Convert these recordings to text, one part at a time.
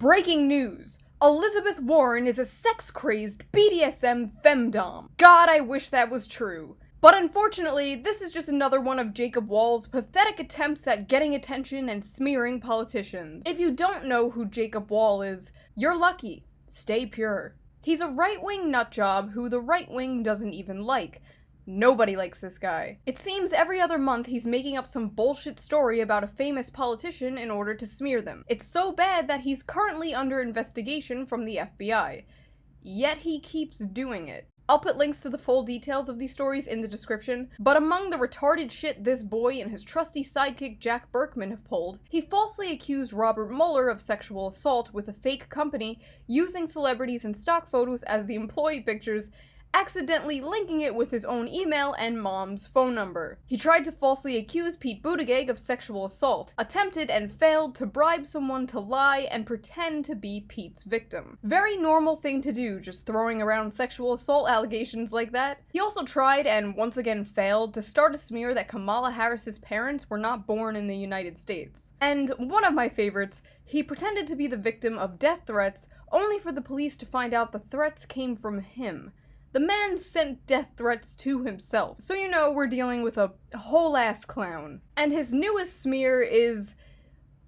Breaking news! Elizabeth Warren is a sex-crazed BDSM femdom. God, I wish that was true. But unfortunately, this is just another one of Jacob Wall's pathetic attempts at getting attention and smearing politicians. If you don't know who Jacob Wall is, you're lucky. Stay pure. He's a right-wing nutjob who the right wing doesn't even like. Nobody likes this guy. It seems every other month he's making up some bullshit story about a famous politician in order to smear them. It's so bad that he's currently under investigation from the FBI. Yet he keeps doing it. I'll put links to the full details of these stories in the description, but among the retarded shit this boy and his trusty sidekick Jack Berkman have pulled, he falsely accused Robert Mueller of sexual assault with a fake company, using celebrities and stock photos as the employee pictures, accidentally linking it with his own email and mom's phone number. He tried to falsely accuse Pete Buttigieg of sexual assault, attempted and failed to bribe someone to lie and pretend to be Pete's victim. Very normal thing to do, just throwing around sexual assault allegations like that. He also tried, and once again failed, to start a smear that Kamala Harris's parents were not born in the United States. And one of my favorites, he pretended to be the victim of death threats, only for the police to find out the threats came from him. The man sent death threats to himself, so you know we're dealing with a whole-ass clown. And his newest smear is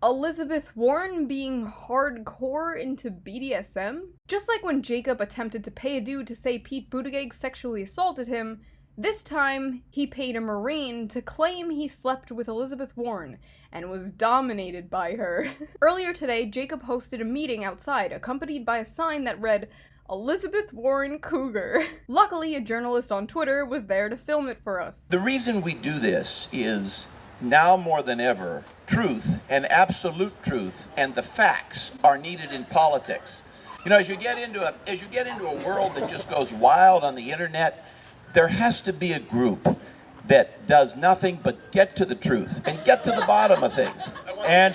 Elizabeth Warren being hardcore into BDSM? Just like when Jacob attempted to pay a dude to say Pete Buttigieg sexually assaulted him, this time he paid a Marine to claim he slept with Elizabeth Warren and was dominated by her. Earlier today, Jacob hosted a meeting outside, accompanied by a sign that read, Elizabeth Warren Cougar. Luckily, a journalist on Twitter was there to film it for us. The reason we do this is now more than ever, truth and absolute truth and the facts are needed in politics. You know, as you get into a world that just goes wild on the internet, there has to be a group that does nothing but get to the truth and get to the bottom of things. And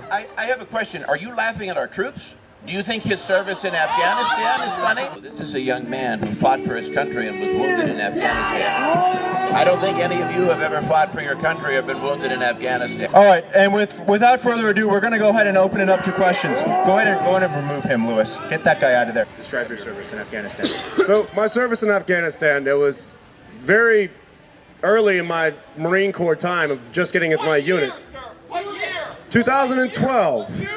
I have a question. Are you laughing at our troops? Do you think his service in Afghanistan is funny? This is a young man who fought for his country and was wounded in Afghanistan. I don't think any of you have ever fought for your country or been wounded in Afghanistan. All right, and without further ado, we're going to go ahead and open it up to questions. Go ahead and remove him, Lewis. Get that guy out of there. Describe your service in Afghanistan. So my service in Afghanistan, it was very early in my Marine Corps time of just getting into my unit. What year? 2012.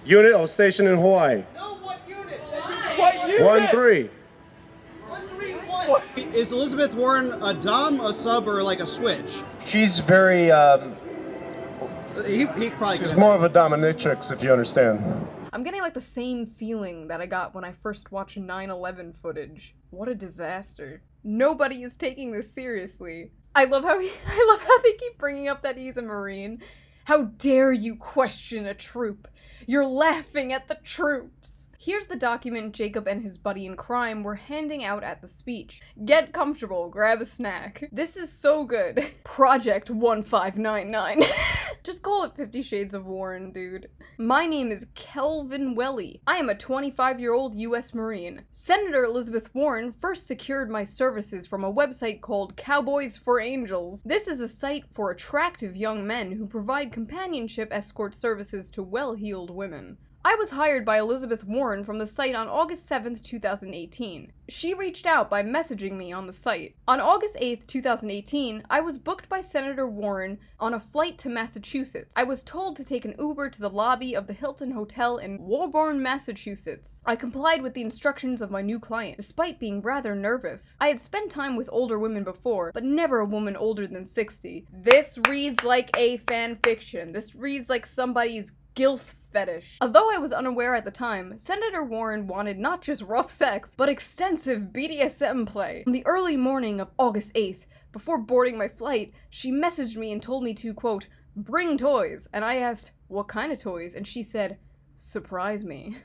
Unit, I was stationed in Hawaii. No, what unit? What unit? 1-3. 1-3 what? Is Elizabeth Warren a dom, a sub, or like a switch? She's very, He probably She's could more of a dominatrix, if you understand. I'm getting like the same feeling that I got when I first watched 9/11 footage. What a disaster. Nobody is taking this seriously. I love how they keep bringing up that he's a Marine. How dare you question a troop? You're laughing at the troops. Here's the document Jacob and his buddy in crime were handing out at the speech. Get comfortable, grab a snack. This is so good. Project 1599. Just call it 50 Shades of Warren, dude. My name is Kelvin Welly. I am a 25-year-old U.S. Marine. Senator Elizabeth Warren first secured my services from a website called Cowboys for Angels. This is a site for attractive young men who provide companionship escort services to well-heeled women. I was hired by Elizabeth Warren from the site on August 7th, 2018. She reached out by messaging me on the site. On August 8th, 2018, I was booked by Senator Warren on a flight to Massachusetts. I was told to take an Uber to the lobby of the Hilton Hotel in Woburn, Massachusetts. I complied with the instructions of my new client, despite being rather nervous. I had spent time with older women before, but never a woman older than 60. This reads like a fan fiction. This reads like somebody's gilf fetish. Although I was unaware at the time, Senator Warren wanted not just rough sex, but extensive BDSM play. On the early morning of August 8th, before boarding my flight, she messaged me and told me to, quote, bring toys, and I asked, what kind of toys? And she said, surprise me.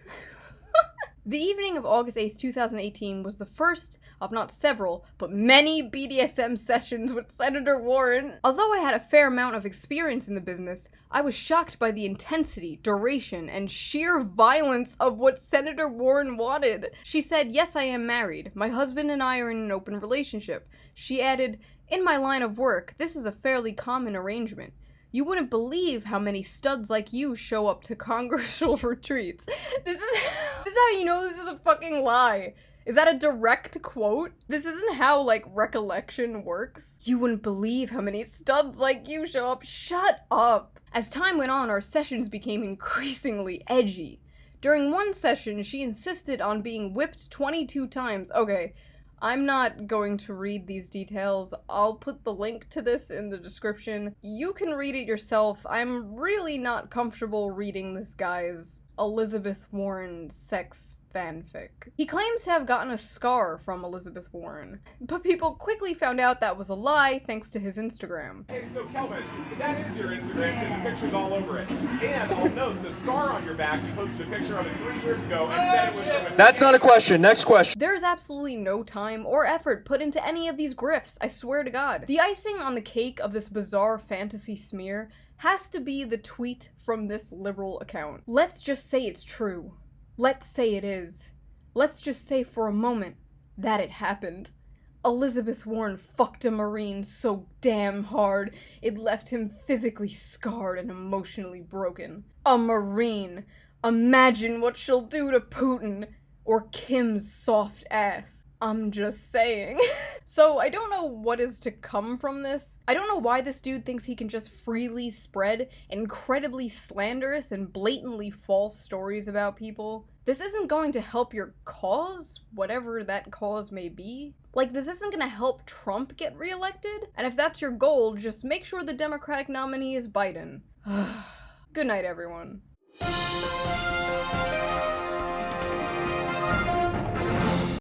The evening of August 8th, 2018 was the first of not several, but many BDSM sessions with Senator Warren. Although I had a fair amount of experience in the business, I was shocked by the intensity, duration, and sheer violence of what Senator Warren wanted. She said, yes, I am married. My husband and I are in an open relationship. She added, in my line of work, this is a fairly common arrangement. You wouldn't believe how many studs like you show up to congressional retreats. This is how you know this is a fucking lie. Is that a direct quote? This isn't how, like, recollection works. You wouldn't believe how many studs like you show up. Shut up. As time went on, our sessions became increasingly edgy. During one session, she insisted on being whipped 22 times. Okay, I'm not going to read these details. I'll put the link to this in the description. You can read it yourself. I'm really not comfortable reading this guy's Elizabeth Warren sex fanfic. He claims to have gotten a scar from Elizabeth Warren, but people quickly found out that was a lie thanks to his Instagram. Hey, so Kelvin, that is your Instagram because the picture's all over it. And I'll note the scar on your back, you posted a picture of it 3 years ago and said it was from a... That's not a question. Next question. There's absolutely no time or effort put into any of these grifts, I swear to God. The icing on the cake of this bizarre fantasy smear has to be the tweet from this liberal account. Let's just say it's true. Let's say it is. Let's just say for a moment that it happened. Elizabeth Warren fucked a Marine so damn hard it left him physically scarred and emotionally broken. A Marine. Imagine what she'll do to Putin or Kim's soft ass. I'm just saying. So I don't know what is to come from this. I don't know why this dude thinks he can just freely spread incredibly slanderous and blatantly false stories about people. This isn't going to help your cause, whatever that cause may be. Like, this isn't gonna help Trump get reelected. And if that's your goal, just make sure the Democratic nominee is Biden. Good night, everyone.